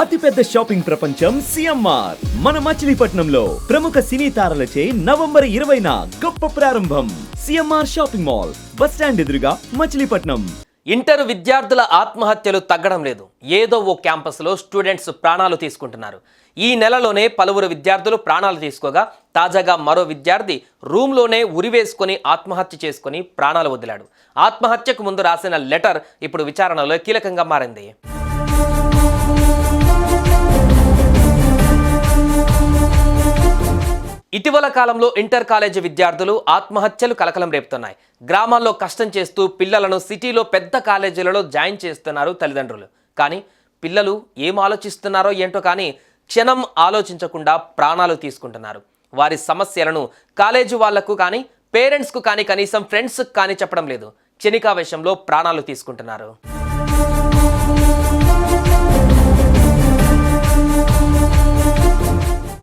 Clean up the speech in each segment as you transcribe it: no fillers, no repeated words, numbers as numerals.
అతిపెద్ద షాపింగ్ ప్రపంచం సిఎంఆర్ మన మచిలీపట్నంలో ప్రముఖ సినీ తారలచే నవంబర్ 20న గొప్ప ప్రారంభం. CMR shopping mall, bus stand ఎదురుగా, మచిలీపట్నం. ఇంటర్ విద్యార్థుల ఆత్మహత్యలు తగ్గడం లేదు. ఏదో ఓ క్యాంపస్లో స్టూడెంట్స్ ప్రాణాలు తీసుకుంటున్నారు. ఈ నెలలోనే పలువురు విద్యార్థులు ప్రాణాలు తీసుకోగా, తాజాగా మరో విద్యార్థి రూమ్లోనే ఉరివేసుకొని ఆత్మహత్య చేసుకుని ప్రాణాలు వదిలాడు. ఆత్మహత్యకు ముందు రాసిన లెటర్ ఇప్పుడు విచారణలో కీలకంగా మారింది. ఇటీవల కాలంలో ఇంటర్ కాలేజీ విద్యార్థులు ఆత్మహత్యలు కలకలం రేపుతున్నాయి. గ్రామాల్లో కష్టం చేస్తూ పిల్లలను సిటీలో పెద్ద కాలేజీలలో జాయిన్ చేస్తున్నారు తల్లిదండ్రులు. కానీ పిల్లలు ఏం ఆలోచిస్తున్నారో ఏంటో కానీ క్షణం ఆలోచించకుండా ప్రాణాలు తీసుకుంటున్నారు. వారి సమస్యలను కాలేజీ వాళ్లకు కానీ పేరెంట్స్కు కానీ కనీసం ఫ్రెండ్స్కి కానీ చెప్పడం లేదు. క్షణికావేశంలో ప్రాణాలు తీసుకుంటున్నారు.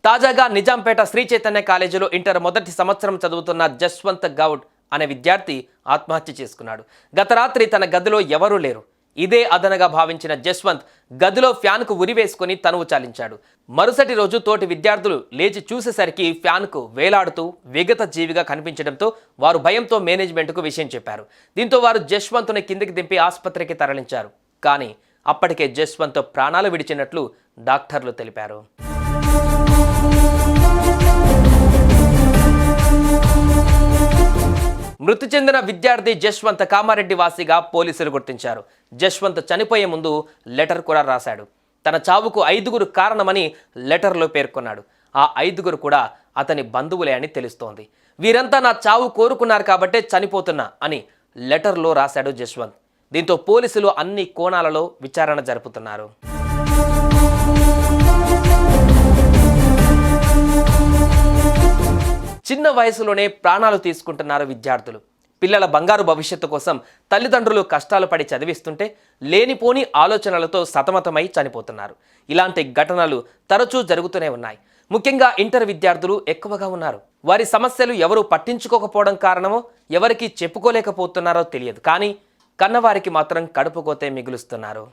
తాజాగా నిజాంపేట శ్రీ చైతన్య కాలేజీలో ఇంటర్ మొదటి సంవత్సరం చదువుతున్న జశ్వంత్ గౌడ్ అనే విద్యార్థి ఆత్మహత్య చేసుకున్నాడు. గత రాత్రి తన గదిలో ఎవరూ లేరు. ఇదే అదనగా భావించిన జశ్వంత్ గదిలో ఫ్యాన్కు ఉరివేసుకుని తనువు చాలించాడు. మరుసటి రోజు తోటి విద్యార్థులు లేచి చూసేసరికి ఫ్యాన్కు వేలాడుతూ విగత జీవిగా కనిపించడంతో వారు భయంతో మేనేజ్మెంట్కు విషయం చెప్పారు. దీంతో వారు జశ్వంత్ను కిందికి దింపి ఆసుపత్రికి తరలించారు. కానీ అప్పటికే జశ్వంత్ ప్రాణాలు విడిచినట్లు డాక్టర్లు తెలిపారు. మృతి చెందిన విద్యార్థి జశ్వంత్ కామారెడ్డి వాసిగా పోలీసులు గుర్తించారు. జశ్వంత్ చనిపోయే ముందు లెటర్ కూడా రాశాడు. తన చావుకు 5గురు కారణమని లెటర్లో పేర్కొన్నాడు. ఆ 5గురు కూడా అతని బంధువులే అని తెలుస్తోంది. వీరంతా నా చావు కోరుకున్నారు కాబట్టే చనిపోతున్నా అని లెటర్లో రాశాడు జశ్వంత్. దీంతో పోలీసులు అన్ని కోణాలలో విచారణ జరుపుతున్నారు. చిన్న వయసులోనే ప్రాణాలు తీసుకుంటున్నారు విద్యార్థులు. పిల్లల బంగారు భవిష్యత్తు కోసం తల్లిదండ్రులు కష్టాలు పడి చదివిస్తుంటే లేనిపోని ఆలోచనలతో సతమతమై చనిపోతున్నారు. ఇలాంటి ఘటనలు తరచూ జరుగుతూనే ఉన్నాయి. ముఖ్యంగా ఇంటర్ విద్యార్థులు ఎక్కువగా ఉన్నారు. వారి సమస్యలు ఎవరూ పట్టించుకోకపోవడం కారణమో ఎవరికి చెప్పుకోలేకపోతున్నారో తెలియదు. కానీ కన్నవారికి మాత్రం కడుపుకోతే మిగులుస్తున్నారు.